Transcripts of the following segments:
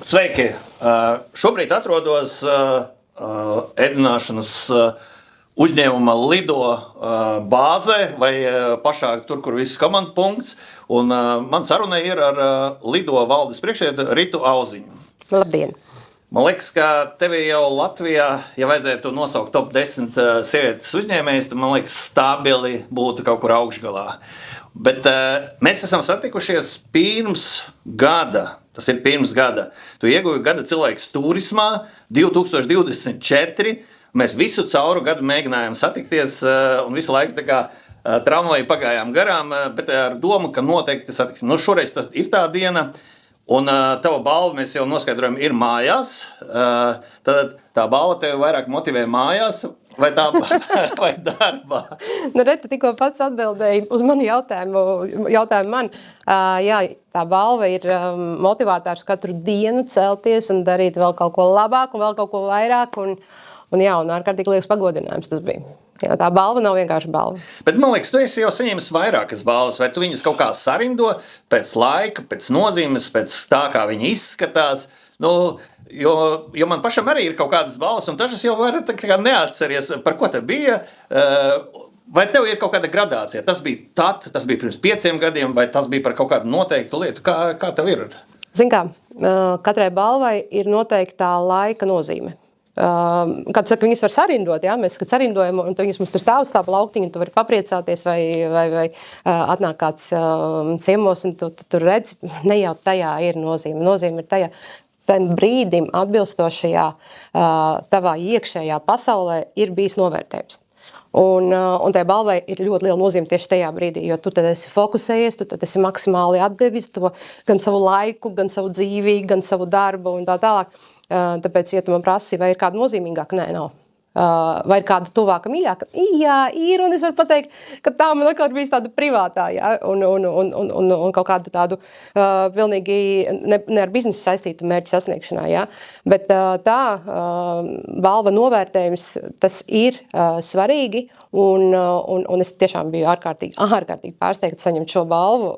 Sveiki! Šobrīd atrodos ēdināšanas uzņēmuma Lido bāzē vai pašā tur, kur viss komandu punkts. Un man saruna ir ar Lido valdes priekšsēdētāju Ritu Auziņu. Labdien! Man liekas, ka tevi jau Latvijā, ja vajadzētu nosaukt top 10 sievietes uzņēmējs, tad man liekas stabili būtu kaut kur augšgalā. Bet mēs esam satikušies pirms gada. Tas ir pirms gada. Tu ieguvi gada cilvēks turismā 2024. Mēs visu cauru gadu mēģinājām satikties un visu laiku tā kā tramvaju pagājām garām, bet ar domu, ka noteikti satiksim. Nu, šoreiz tas ir tā diena. Un tava balva, mēs jau noskaidrojam, ir mājās. Tad tā balva tevi vairāk motivē mājās vai darbā? Nu, Reta tikko pats atbildēja uz manu jautājumu man. Jā, tā balva ir motivators katru dienu celties un darīt vēl kaut ko labāku un vēl kaut ko vairāk. Un ārkārtīgi liekas pagodinājums tas bija. Jā, tā balva nav vienkārši balva. Bet man liekas, tu esi jau saņēmis vairākas balvas, vai tu viņas kaut kā sarindo pēc laika, pēc nozīmes, pēc tā, kā viņi izskatās? Nu, jo man pašam arī ir kaut kādas balvas, un dažas jau var neatceries, par ko te bija. Vai tev ir kaut kāda gradācija? Tas bija pirms 5 gadiem, vai tas bija par kaut kādu noteiktu lietu? Kā tev ir? Zin kā, katrai balvai ir noteiktā laika nozīme. Kad saka, viņas var sarindot, jā, mēs, kad sarindojam, un viņas mums tur stāv lauktiņi, un tu vari papriecāties, vai atnāk kāds ciemos, un tu tur redzi, ne jau tajā ir nozīme. Nozīme ir tajā brīdim atbilstošajā tavā iekšējā pasaulē ir bijis novērtējums. Un tai balvai ir ļoti liela nozīme tieši tajā brīdī, jo tu tad esi fokusējies, tu tad esi maksimāli atdevis to gan savu laiku, gan savu dzīvi, gan savu darbu un tā tālāk. Tāpēc, ja tu man prasi, vai ir kāda nozīmīgāka, nē, nav. Vai ir kāda tuvāka, mīļāka? Jā, ir, un es varu pateikt, ka tā man atkal bijis tāda privātā, jā, un kaut kādu tādu pilnīgi ne ar biznesu saistītu mērķu sasniegšanā, jā. Bet tā balva novērtējums, tas ir svarīgi, un es tiešām biju ārkārtīgi pārsteigta saņemt šo balvu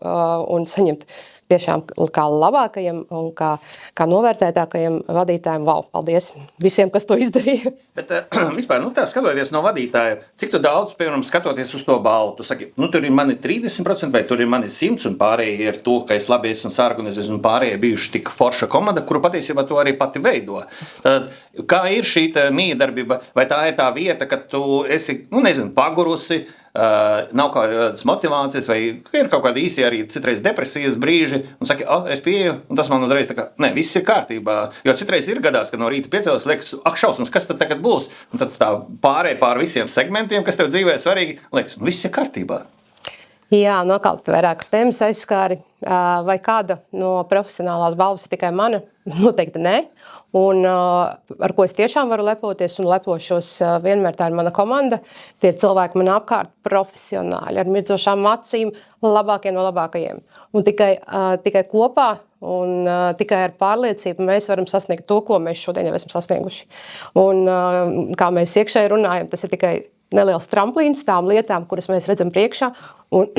un saņemt tiešām kā labākajam un kā novērtētākajam vadītājam. Wow, paldies visiem, kas to izdarīja. Bet vispār, tā skatoties no vadītāja, cik tu daudz, piemēram, skatoties uz to balvu, tu saki, tur ir mani 30% vai tur ir mani 100 un pārējie ir to, ka es labi esmu sārganizējis un pārējie bijuši tik forša komanda, kuru patiesībā tu arī pati veido. Tad, kā ir šī mījdarbība, vai tā ir tā vieta, ka tu esi, pagurusi, nav kādas motivācijas, vai ir kaut kādi īsi arī citreiz depresijas brīži, un saki, es pieeju, un tas man uzreiz tā kā, nē, viss ir kārtībā. Jo citreiz ir gadās, ka no rīta piecēlos, liekas, šausmas, kas tad tagad būs? Un tad tā pārēj pār visiem segmentiem, kas tev dzīvē svarīgi, liekas, viss ir kārtībā. Jā, atkal vairākas tēmas aizskāri. Vai kāda no profesionālās balvas ir tikai mana? Noteikti nē. Un ar ko es tiešām varu lepoties un lepošos vienmēr, tā ir mana komanda. Tie ir cilvēki man apkārt profesionāļi, ar mirdzošām acīm, labākie no labākajiem. Un tikai kopā un tikai ar pārliecību mēs varam sasniegt to, ko mēs šodien jau esam sasnieguši. Un kā mēs iekšēji runājam, tas ir tikai neliels tramplīns tām lietām, kuras mēs redzam priekšā. Un,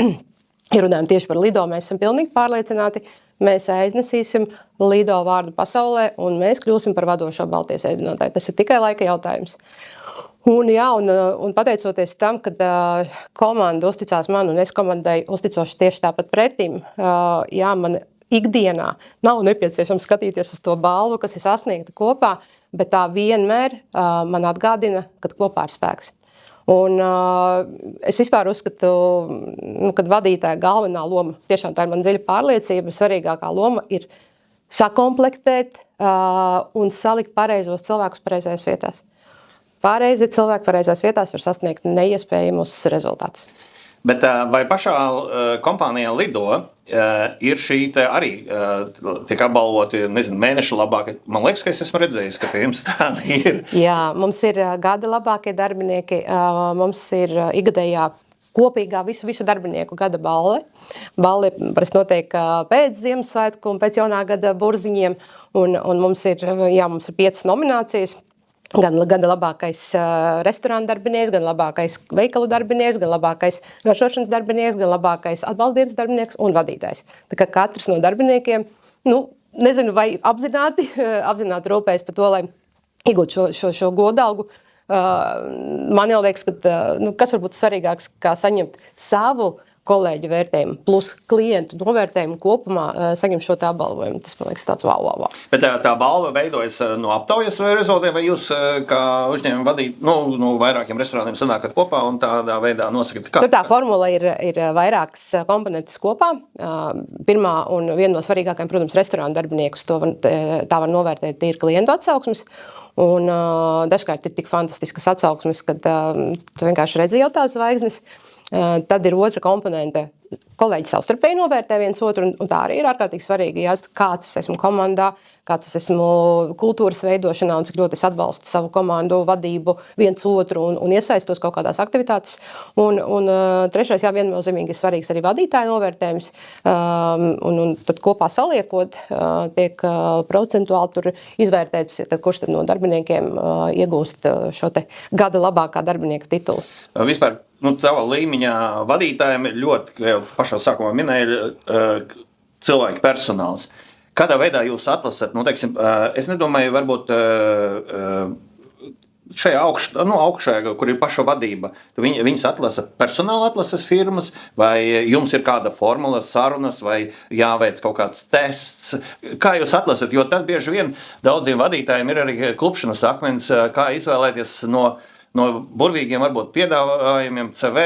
ja runājam tieši par Lido, mēs esam pilnīgi pārliecināti, mēs aiznesīsim Lido vārdu pasaulē un mēs kļūsim par vadošo Baltijas ēdinātāju. Tas ir tikai laika jautājums. Un pateicoties tam, kad komanda uzticās man un es komandai uzticoši tieši tāpat pretim, man ikdienā nav nepieciešams skatīties uz to balvu, kas ir sasniegta kopā, bet tā vienmēr man atgādina, ka kopā ir spēks. Un es vispār uzskatu, kad vadītāja galvenā loma, tiešām tā ir man dziļa pārliecība, svarīgākā loma ir sakomplektēt un salikt pareizos cilvēkus pareizajās vietās. Pareizi cilvēki pareizajās vietās var sasniegt neiespējamus rezultātus. Bet vai pašā kompānijā Lido ir šī arī tiek apbalvoti, mēneša labākie? Man liekas, ka es esmu redzējis, ka pie jums tādi ir. Jā, mums ir gada labākie darbinieki, mums ir ikgadējā kopīgā visu darbinieku gada balle. Balle parasti notiek pēc Ziemassvētku un pēc jaunā gada burziņiem, un mums ir 5 nominācijas. Gan labākais restorāna darbinieks, gan labākais veikalu darbinieks, gan labākais ražošanas darbinieks, gan labākais atbalstdienas darbinieks un vadītājs. Tā kā katrs no darbiniekiem nezinu, vai apzināti rūpējas par to, lai iegūtu šo godalgu. Man jau liekas, ka kas var būt svarīgāks, kā saņemt savu kolēģu vērtējumu, plus klientu novērtējumu kopumā saņem šo tā apbalvojumu. Tas, man liekas, tāds wow. Bet tā balva veidojas no aptaujas rezultātiem, vai jūs kā uzņēmumu vadīt, vairākiem restorāniem sanākat kopā un tādā veidā nosakat? Tur tā formula ir vairākas komponentes kopā. Pirmā un viena no svarīgākajām, protams, restorānu darbiniekus, tā var novērtēt tīri klientu atsauksmes. Un dažkārt ir tik fantastiskas atsauksmes, kad tu vienkārši redzi jau tās zvaigznes. Tad ir otra komponente. Kolēģi savstarpēji novērtē viens otru, un tā arī ir ārkārtīgi svarīgi, kāds es esmu komandā, kāds es esmu kultūras veidošanā un cik ļoti es atbalstu savu komandu vadību viens otru un iesaistos kaut kādās aktivitātes. Un trešais, viennozīmīgi ir svarīgs arī vadītāju novērtējums, un tad kopā saliekot tiek procentuāli tur izvērtēts, kurš tad no darbiniekiem iegūst šo te gada labākā darbinieka titulu. Vispār, tava līmeņa vadītājiem ir ļoti, kā jau pašā sākumā minēja, cilvēki personāls. Kādā veidā jūs atlasat? Es nedomāju, varbūt šajā augšējā, kur ir paša vadība, viņas atlasa personāla atlases firmas, vai jums ir kāda formula, sarunas, vai jāveic kaut kāds tests? Kā jūs atlasat? Jo tas bieži vien daudziem vadītājiem ir arī klupšanas akmens, kā izvēlēties no burvīgiem varbūt piedāvājumiem CV,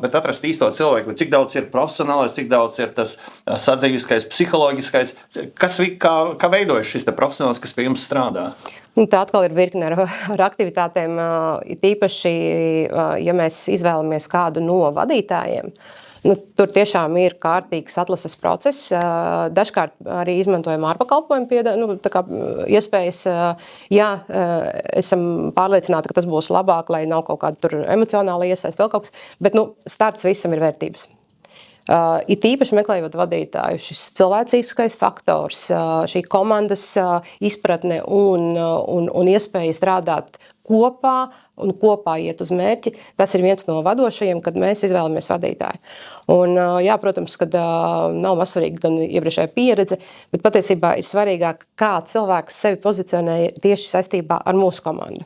bet atrast īsto cilvēku. Cik daudz ir profesionālais, cik daudz ir tas sadzīviskais, psiholoģiskais. Kā veidojas šis profesionāls, kas pie jums strādā? Tā atkal ir virkne ar aktivitātēm. Īpaši, ja mēs izvēlamies kādu no vadītājiem, tur tiešām ir kārtīgs atlases process. Dažkārt arī izmantojam ārpakalpojumu iespējas. Esam pārliecināti, ka tas būs labāk, lai nav kaut kāda tur emocionāla iesaist, vēl kaut kas. Bet starts visam ir vērtības. It īpaši meklējot vadītāju, šis cilvēcīgais faktors, šī komandas izpratne un iespēja strādāt kopā un kopā iet uz mērķi, tas ir viens no vadošajiem, kad mēs izvēlamies vadītāju. Un, protams, kad nav mazsvarīga gan iepriekšējā pieredze, bet patiesībā ir svarīgāk, kā cilvēks sevi pozicionē tieši saistībā ar mūsu komandu.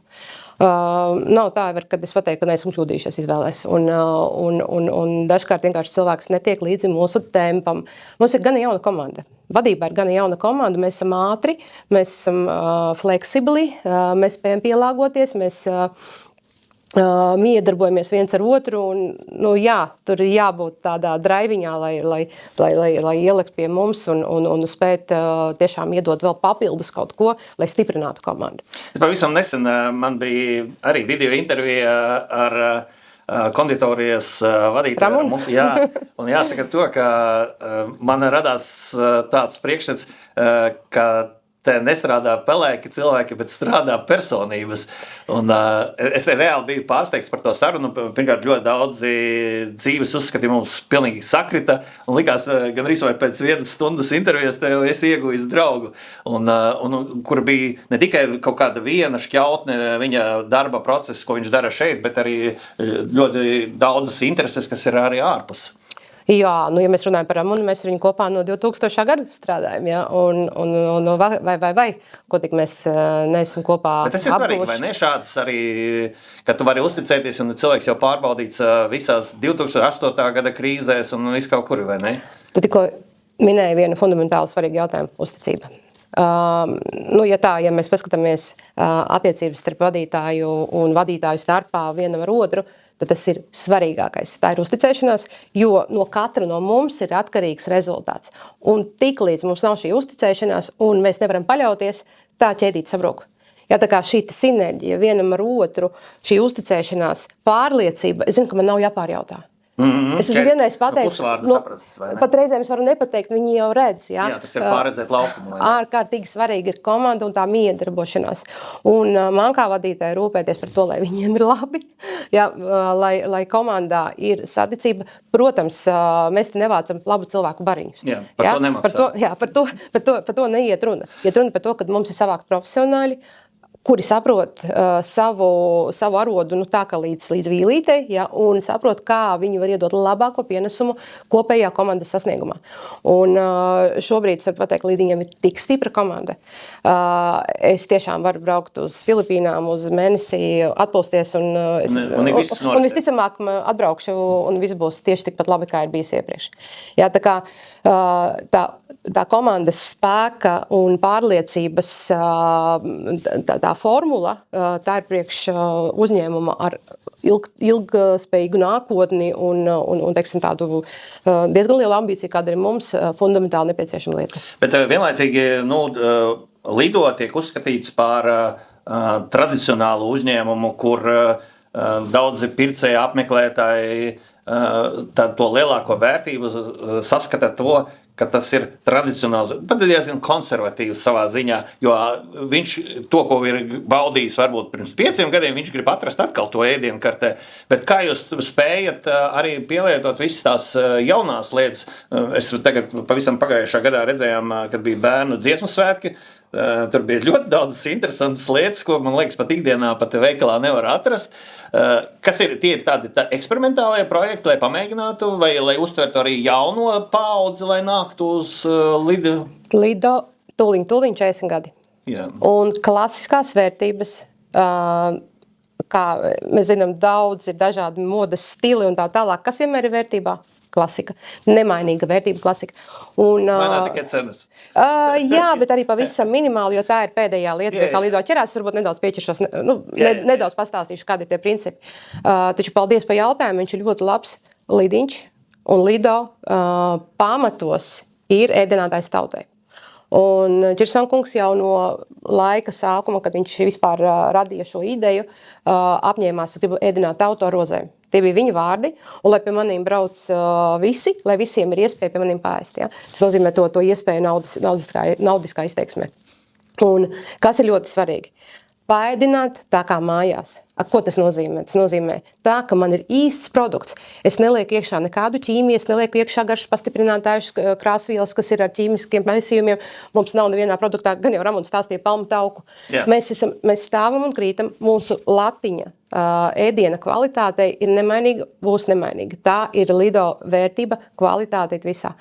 Nav tā, kad es pateiktu, ka neesmu kļūdījušies izvēlēs. Un dažkārt vienkārši cilvēks netiek līdzi mūsu tempam. Mums ir gana jauna komanda. Vadībā ir gana jauna komanda, mēs esam ātri, mēs esam fleksibli, mēs spējam pielāgoties, mēs miedarbojamies viens ar otru. Un, tur ir jābūt tādā draiviņā, lai ielikt pie mums un spēt tiešām iedot vēl papildus kaut ko, lai stiprinātu komandu. Pavisam nesen man bija arī video intervija ar konditorijas vadītāju. Un jāsaka to, ka man radās tāds priekšstats, ka te nestrādā pelēki cilvēki, bet strādā personības. Un es reāli biju pārsteigts par to sarunu. Pirmkārt, ļoti daudzi dzīves uzskati mums pilnīgi sakrita. Un likās, gan arī vai pēc 1 stundas intervijas tev esi iegujis draugu. Un kur bija ne tikai kaut kāda viena šķautne viņa darba procesa, ko viņš dara šeit, bet arī ļoti daudzas intereses, kas ir arī ārpus. Ja mēs runājam par Ramunu, mēs viņu kopā no 2000. Gada strādājam, un vai, ko tik mēs neesam kopā apguvuši. Bet tas ir svarīgi, vai ne? Šāds arī, ka tu vari uzticēties, un cilvēks jau pārbaudīts visās 2008. Gada krīzēs un visu kaut kur, vai ne? Tu tikko minēji vienu fundamentāli svarīgu jautājumu – uzticība. Ja mēs paskatāmies attiecības starp vadītāju un vadītāju starpā vienam ar otru, tad tas ir svarīgākais. Tā ir uzticēšanās, jo no katra no mums ir atkarīgs rezultāts. Un tiklīdz mums nav šī uzticēšanās un mēs nevaram paļauties, tā ķēdīt sabrūk. Tā kā šī sinerģija vienam ar otru, šī uzticēšanās, pārliecība, es zinu, ka man nav jāpārjautā. Es esmu vienreiz pateikts, pat reizēm es varu nepateikt, viņi jau redz. Jā, tas ir pārredzēt laukumu. Ārkārtīgi svarīgi ir komanda un tā miedarbošanās. Un man kā vadītāji rūpēties par to, lai viņiem ir labi, lai komandā ir saticība. Protams, mēs te nevācam labu cilvēku bariņus. Jā, par to nemaksā. Par to neiet runa. Iet runa par to, ka mums ir savākt profesionāļi, kuri saprot savu arodu tā kā līdz vīlītei, ja, un saprot, kā viņi var iedot labāko pienesumu kopējā komandas sasniegumā. Un šobrīd, es varu pateikt, Līdiņiem ir tik stipra komanda. Es tiešām varu braukt uz Filipīnām, uz mēnesi, atpūsties, un visticamāk atbraukšu, un viss būs tieši tikpat labi, kā ir bijis iepriekš. Ja, tā kā tā komandas spēka un pārliecības tā formula, tā ir priekš uzņēmuma ar ilgspējīgu nākotni un teiksim, tādu diezgan lielu ambīciju, kāda ir mums, fundamentāli nepieciešama lieta. Bet vienlaicīgi Lido tiek uzskatīts par tradicionālu uzņēmumu, kur daudzi pircēji, apmeklētāji to lielāko vērtību saskata to, ka tas ir tradicionāls, pat diezgan konservatīvs savā ziņā, jo viņš to, ko ir baudījis varbūt pirms 5 gadiem, viņš grib atrast atkal to ēdienkartē. Bet kā jūs spējat arī pielietot visas tās jaunās lietas? Es tagad pavisam pagājušā gadā redzējām, kad bija bērnu dziesmu svētki. Tur bija ļoti daudz interesantas lietas, ko, man liekas, pat ikdienā pat veikalā nevar atrast. Kas ir tie tādi eksperimentālie projekti, lai pamēģinātu, vai lai uztvertu arī jauno paudzi, lai nāktu uz Lido? Lido tūliņ 40 gadi. Jā. Un klasiskās vērtības, kā mēs zinām, daudz ir dažādi modes stili un tā tālāk. Kas vienmēr ir vērtībā? Klasika. Nemainīga vērtība klasika. Mainās tikai cenas. Jā, bet arī pavisam minimāli, jo tā ir pēdējā lieta, pie kā Lido ķerās. Varbūt nedaudz piečiršos, nedaudz pastāstīšu, kādi ir tie principi. Taču paldies par jautājumu, viņš ir ļoti labs. Lidiņš un Lido pamatos ir ēdinātājs tautai. Un Čirsonkungs jau no laika sākuma, kad viņš vispār radīja šo ideju, apņēmās, es gribu ēdināt tautu ar rozēm. Tie bija viņa vārdi, un lai pie maniem brauc visi, lai visiem ir iespēja pie maniem pāriest. Ja? Tas nozīmē to iespēju naudiskā izteiksmē. Un kas ir ļoti svarīgi? Paēdināt tā kā mājās. Ko tas nozīmē? Tas nozīmē tā, ka man ir īsts produkts. Es nelieku iekšā nekādu ķīmiju, es nelieku iekšā garšas pastiprinātājus, krāsvielas, kas ir ar ķīmiskiem maisījumiem. Mums nav nevienā produktā, gan jau Ramons stāstīja palmu tauku. Jā. Mēs stāvam un krītam, mūsu latiņa ēdiena kvalitātei ir nemainīga, būs nemainīga. Tā ir Lido vērtība, kvalitāte visā.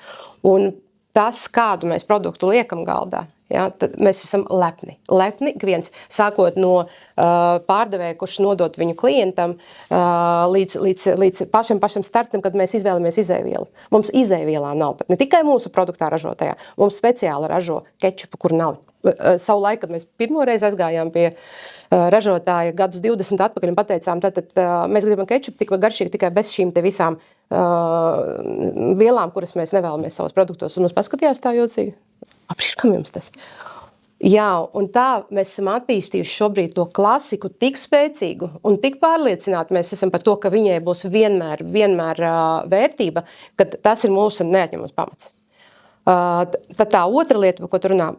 Un tas, kādu mēs produktu liekam galdā, ja, tad mēs esam lepni. Lepni viens, sākot no pārdevēja, kurš nodot viņu klientam, līdz pašam startam, kad mēs izvēlamies izēvielu. Mums izēvielā nav, pat ne tikai mūsu produktā ražotajā, mums speciāli ražo kečupu, kur nav. Savu laiku, kad mēs pirmoreiz aizgājām pie ražotāja gadus 20 atpakaļ un pateicām, tad mēs gribam kečupu tik garšīgi tikai bez šīm te visām vielām, kuras mēs nevēlamies savos produktos. Un mums paskatījās tā jocīgi. Kam jums tas? Jā, un tā mēs esam attīstījuši šobrīd to klasiku tik spēcīgu un tik pārliecināti mēs esam par to, ka viņai būs vienmēr vērtība, ka tas ir mūsu neatņemams pamats. Tad tā otra lieta, par ko tu runā,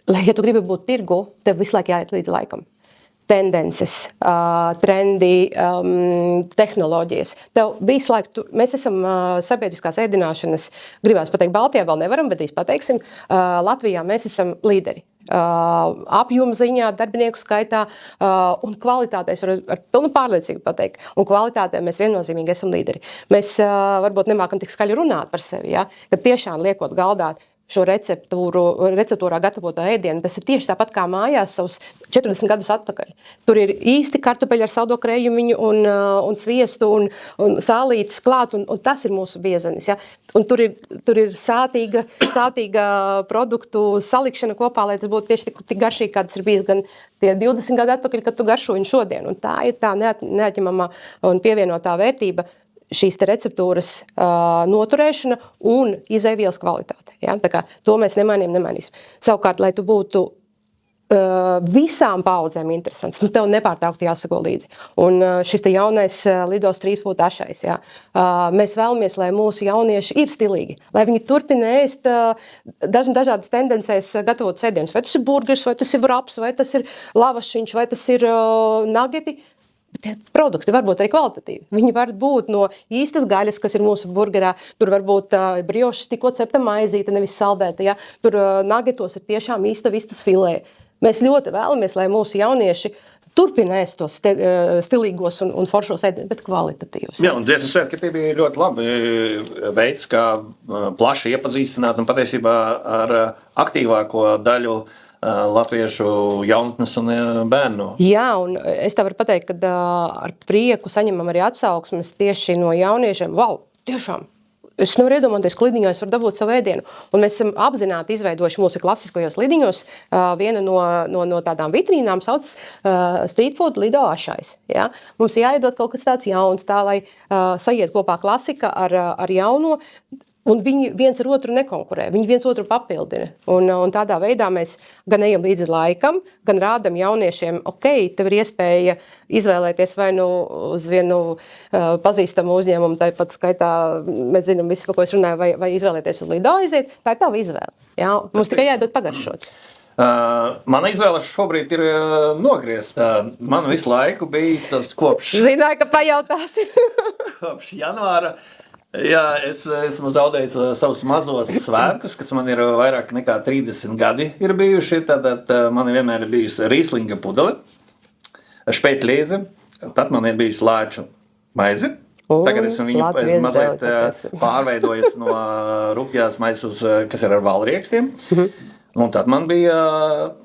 ja tu gribi būt tirgu, tev visu laiku jāiet līdz laikam. Tendences, trendi, tehnoloģijas. Tev visu laiku, mēs esam sabiedriskās ēdināšanas, gribās pateikt, Baltijā vēl nevaram, bet pateiksim, Latvijā mēs esam līderi. Apjoma ziņā, darbinieku skaitā un kvalitātē, es varu ar pilnu pārliecību pateikt, un kvalitātē mēs viennozīmīgi esam līderi. Mēs varbūt nemākam tik skaļi runāt par sevi, ja? Kad tiešām liekot galdā šo receptūrā gatavotā ēdienu, tas ir tieši tāpat kā mājās savus 40 gadus atpakaļ. Tur ir īsti kartupeļi ar saldo krējumiņu un sviestu un sālītes klāt, un tas ir mūsu biezenis. Ja? Un tur ir sātīga produktu salikšana kopā, lai tas būtu tieši tik garšīgi, kā tas ir bijis gan tie 20 gadu atpakaļ, kad tu garšo viņu šodien. Un tā ir tā neatņemamā un pievienotā vērtība, šīs te receptūras noturēšana un izēvielas kvalitāte. Ja? Tā kā to mēs nemainīsim. Savukārt, lai tu būtu visām paudzēm interesants, tev nepārtraukti jāsako līdzi. Un šis te jaunais Lido Street Food ašais, ja? Mēs vēlamies, lai mūsu jaunieši ir stilīgi, lai viņi turpina ēst dažādas tendencēs gatavot ēdienus. Vai tas ir burgers, vai tas ir wraps, vai tas ir lavašiņš, vai tas ir nageti. Bet produkti var būt arī kvalitatīvi. Viņi var būt no īstas gaļas, kas ir mūsu burgerā. Tur var būt briošas tikko cepta maizīte, nevis saldēta. Ja? Tur nagetos ir tiešām īsta vistas filē. Mēs ļoti vēlamies, lai mūsu jaunieši turpinās tos stilīgos un foršos ēdienus, bet kvalitatīvus. Jā, un Dziesmu svētki tie bija ļoti labi veids, kā plaši iepazīstināt un patiesībā ar aktīvāko daļu latviešu jaunatnes un bērnu. Jā, un es tā varu pateikt, ka ar prieku saņemam arī atsauksmes tieši no jauniešiem. Wow, tiešām! Es nevaru iedomāties, ka lidiņos var dabūt savu ēdienu. Un mēs esam apzināti izveidojuši mūsu klasiskajos lidiņos. Viena no tādām vitrīnām saucas street food lido ašais. Ja? Mums jāiedod kaut kas tāds jauns, tā lai sajiet kopā klasika ar jauno. Un viņi viens ar otru nekonkurē, viņi viens otru papildina. Un tādā veidā mēs gan ejam līdzi laikam, gan rādam jauniešiem, ok, tev ir iespēja izvēlēties vai nu uz vienu pazīstamu uzņēmumu, tāpat skaitā, mēs zinām visu, par ko es runāju, vai izvēlēties uz lido aiziet, tā ir tava izvēle. Jā? Mums tikai jādod pagaršot. Mana izvēle šobrīd ir nogriezta. Man visu laiku bija tas kopš... Zināju, ka pajautāsi. Kopš janvāra. Jā, es esmu zaudējis savus mazos svētkus, kas man ir vairāk nekā 30 gadi ir bijuši. Tad man vienmēr ir bijusi rīslinga pudele, špētlīze, tad man ir bijis lāču maizi. Tagad es viņu mazliet pārveidojis no rupjās maizes, kas ir ar valriekstiem. Un tad man bija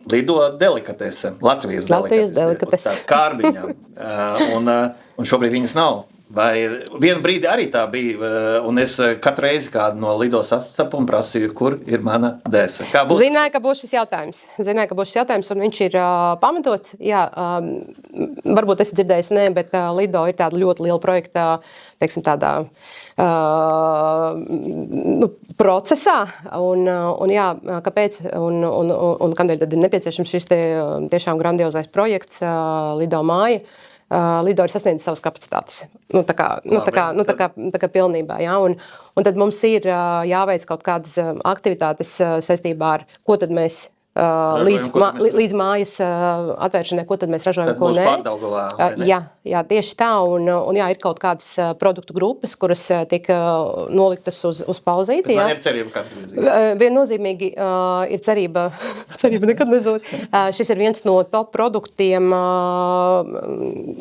lido delikatese, Latvijas delikatese, kārbiņā. Un šobrīd viņas nav. Vai vienu brīdi arī tā bija, un es katru reizi kādu no lido sastapu un prasīju, kur ir mana dēse. Zināju, ka būs šis jautājums, un viņš ir pamatots. Jā, varbūt esi dzirdējis, bet lido ir tāda ļoti liela projekta, teiksim, tādā procesā. Un jā, kāpēc? Un kādēļ tad ir nepieciešams šis tiešām grandiozais projekts Lido māja? Lido ir sasniedzis savas kapacitātes. Tā kā pilnībā. Ja? Un tad mums ir jāveic kaut kādas aktivitātes saistībā ar, ko tad mēs līdz mājas atvēršanai, ko tad mēs ražojam, ko nē. Jā, tieši tā. Un jā, ir kaut kādas produktu grupas, kuras tiek noliktas uz pauzīti. Man ir cerība katru reizi. Viennozīmīgi ir cerība nekad nezūd. Šis ir viens no top produktiem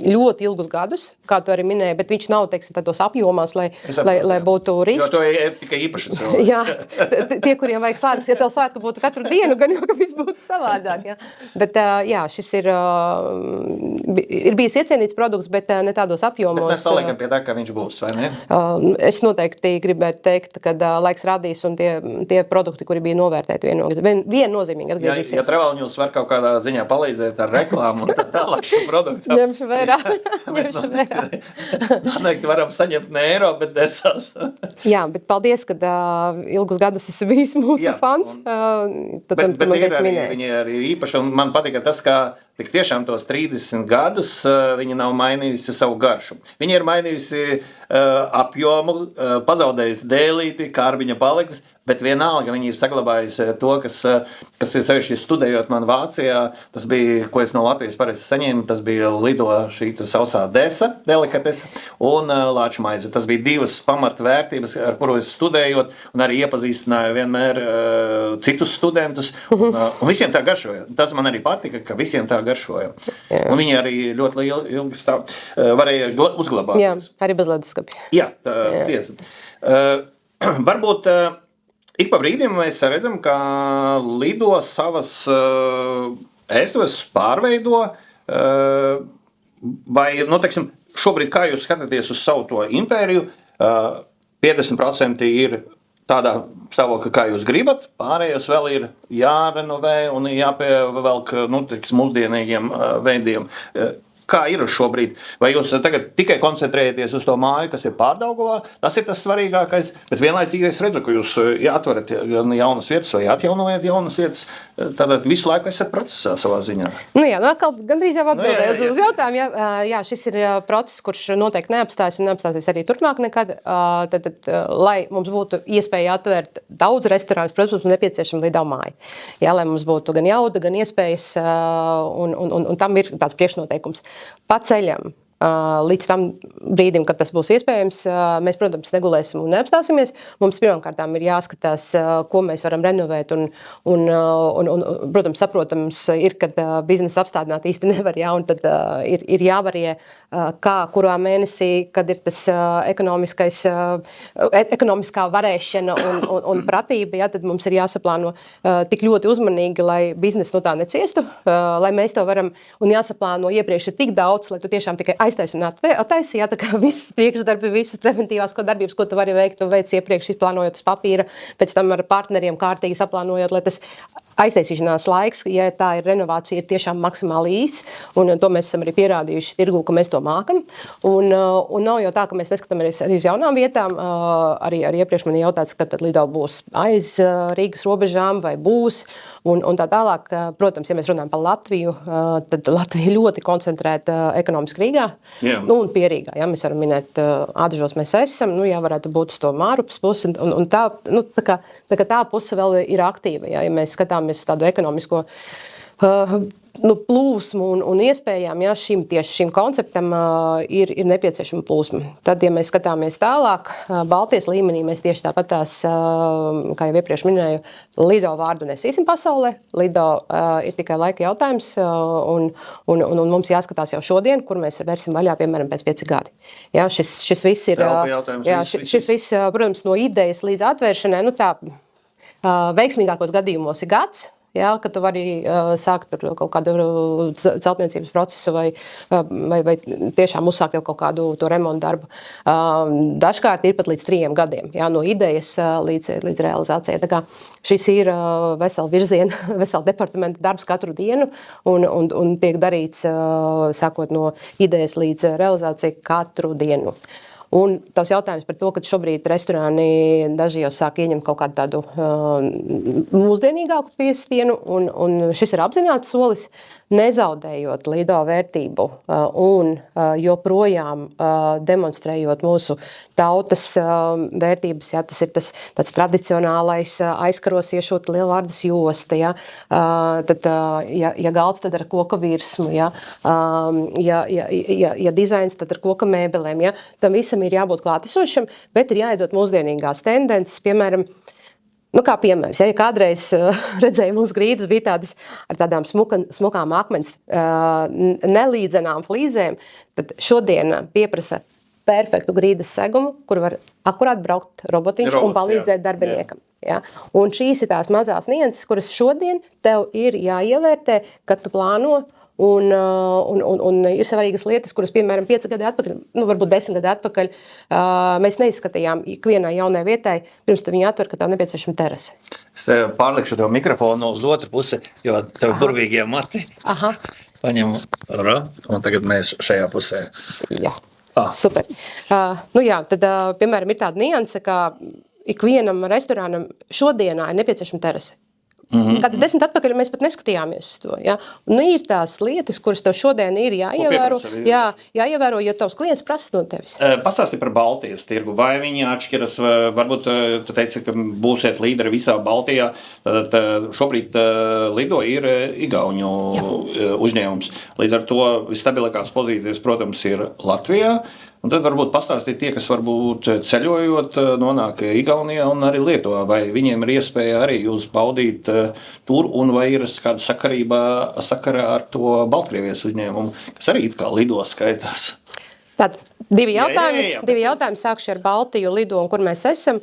ļoti ilgus gadus, kā tu arī minēji, bet viņš nav, teiksim, tādos apjomās, lai būtu risks. Jo to ir tikai īpaši cilvēki. Jā, tie, kuriem vajag svētkus, ja tev svētku būtu katru dienu, gan jau, ka viss būtu savādāk. Ja? Bet jā, šis ir bijis iecienīts produkts, bet ne tādos apjomos. Bet mēs paliekam pie tā, ka viņš būs, vai ne? Es noteikti gribētu teikt, ka laiks rādīs un tie produkti, kuri bija novērtēti viennozīmīgi atgriezīsies. Ja Travel News var kaut kādā ziņā palīdzēt ar reklāmu un tā tālāk šo produktu. Ņemšu vērā. Noteikti varam saņemt ne eiro, bet desās. Jā, bet paldies, ka ilgus gadus esi bijis mūsu fans. Bet viņi arī īpaši, un man patika tas, ka tik tiešām tos 30 gadus viņa nav mainījusi savu garšu. Viņa ir mainījusi apjomu, pazaudējusi dēlīti, kārbiņa palikusi, bet vienalga viņa ir saglabājusi to, kas ir sevišķi studējot man Vācijā. Tas bija, ko es no Latvijas parasti saņēmu, tas bija lido šī sausā desa, delikatese un lāču maize. Tas bija divas pamatvērtības, ar kuru es studējot un arī iepazīstināju vienmēr citus studentus. Un visiem tā garšoja. Tas man arī patika, ka visiem tā garšoja. Un viņi arī ļoti ilgi varēja uzglabāties. Jā, arī bez leduskapja. Jā, tiesa. Varbūt ik pa brīdim mēs redzam, ka lido savas ēstos pārveido, vai, teiksim, šobrīd, kā jūs skatāties uz savu to impēriju, 50% ir tādā stāvokļa, kā jūs gribat, pārējos vēl ir jārenovē un jāpievelk, mūsdienīgiem veidiem. Kā ir šobrīd? Vai jūs tagad tikai koncentrējaties uz to māju, kas ir Pārdaugavā? Tas ir tas svarīgākais, bet vienlaicīgi es redzu, ka jūs atverat jaunas vietas vai atjaunojat jaunas vietas, tad visu laiku esat procesā savā ziņā. Jā, atkal gandrīz jau atbildēju uz jautājumu. Jā, šis ir process, kurš noteikti neapstājas un neapstāsies arī turpmāk nekad. Tad, lai mums būtu iespēja atvērt daudz restorānus, protams, mums nepieciešama Lido māja. Jā, lai mums būtu gan jauda, gan iespējas, un tam ir tāds priekšnoteikums. Pa ceļam Līdz tam brīdim, kad tas būs iespējams, mēs, protams, negulēsim un neapstāsimies. Mums pirmkārtām ir jāskatās, ko mēs varam renovēt. Un, protams, saprotams ir, kad biznesu apstādināt īsti nevar, ja, un tad ir jāvarie, kurā mēnesī, kad ir tas ekonomiskā varēšana un pratība, ja, tad mums ir jāsaplāno tik ļoti uzmanīgi, lai biznesu no tā neciestu, lai mēs to varam, un jāsaplāno iepriekš ir tik daudz, lai tu tiešām tikai aiztaisi un attaisi, jā, tā kā visas priekšdarbi, visas preventīvās darbības, ko tu vari veikt, tu veic iepriekš izplānojot uz papīra, pēc tam ar partneriem kārtīgi saplānojot, lai tas aiztaisīšanās laiks, ja tā ir renovācija, ir tiešām maksimāli īs, un to mēs esam arī pierādījuši tirgu, ka mēs to mākam. Un nav jau tā, ka mēs neskatāmies arī uz jaunām vietām. Arī iepriekš man jautāts, ka tad Lido būs aiz Rīgas robežām vai būs, un tā tālāk. Protams, ja mēs runājam par Latviju, tad Latvija ļoti koncentrēta ekonomiski Rīgā, un pie Rīgā. Ja, mēs varam minēt, Ādažos mēs esam, ja varētu būt uz to Mārupas pusi, un tā, tā puse vēl ir aktīva, ja mēs skatāmies uz tādu ekonomisko plūsmu un iespējām, ja tieši šim konceptam ir nepieciešama plūsma. Tad, ja mēs skatāmies tālāk, Baltijas līmenī, mēs tieši tāpat tās, kā jau iepriekš minēju, Lido vārdu nesīsim pasaulē. Lido ir tikai laika jautājums, un mums jāskatās jau šodien, kur mēs vērsim vaļā, piemēram, pēc 5 gadi. Ja, šis viss ir, šis viss, protams, no idejas līdz atvēršanai, tā veiksmīgākos gadījumos ir gads, ja, kad tu vari sākt ar kaut kādu celtniecības procesu vai tiešām uzsākt jau kaut kādu to remontu darbu. Dažkārt ir pat līdz 3 gadiem, ja, no idejas līdz realizācijai. Tā kā šis ir vesela virziena, vesela departamenta darbs katru dienu un tiek darīts sākot no idejas līdz realizācijai katru dienu. Un tavs jautājums par to, ka šobrīd restorāni daži jau sāk ieņemt kaut kādu tādu mūsdienīgāku piestienu, un šis ir apzināts solis, nezaudējot Lido vērtību un joprojām demonstrējot mūsu tautas vērtības. Ja, tas ir tāds tradicionālais aizkaros iešūt lielvārdas josta. Ja, tad, ja galds, tad ar koka virsmu. Ja, ja dizains, tad ar koka mēbelēm. Ja, tam visam ir jābūt klātesošam, bet ir jāiedot mūsdienīgās tendences, piemēram, kā piemērs, ja kādreiz redzēju, mums grīdas bija tādas ar tādām smukām akmens nelīdzenām flīzēm, tad šodien pieprasa perfektu grīdas segumu, kur var akurāt braukt robotiņš un palīdzēt darbiniekam. Ja? Un šīs ir tās mazās nianses, kuras šodien tev ir jāievērtē, kad tu plāno. Un ir svarīgas lietas, kuras, piemēram, 5 gadi atpakaļ, varbūt 10 gadi atpakaļ, mēs neizskatījām ikvienai jaunai vietai, pirms tu viņu atver, ka tev nepieciešama terase. Es pārlikšu tev mikrofonu uz otru pusi, jo tev burvīgie mati. Aha. Paņem, un tagad mēs šajā pusē. Jā, super. Tad, piemēram, ir tāda nianse, ka ikvienam restorānam šodienā ir nepieciešama terase. Kad 10 atpakaļ mēs pat neskatījāmies uz to. Ja? Un ir tās lietas, kuras tev šodien ir jāievēro, jāievēro, ja tavs klients prasa no tevis. Pastāsti par Baltijas tirgu. Vai viņi atšķiras, varbūt tu teici, ka būsiet līderi visā Baltijā. Tad šobrīd Lido ir Igauņu uzņēmums. Līdz ar to visstabilākās pozīcijas, protams, ir Latvijā. Un tad varbūt pastāstīt tie, kas varbūt ceļojot, nonāk Igaunijā un arī Lietuvā, vai viņiem ir iespēja arī jūs baudīt tur, un vai ir kāda sakarā ar to Baltkrievijas uzņēmumu, kas arī it kā Lido skaitās. Tad divi jautājumi. Sākšu ar Baltiju, Lido un kur mēs esam.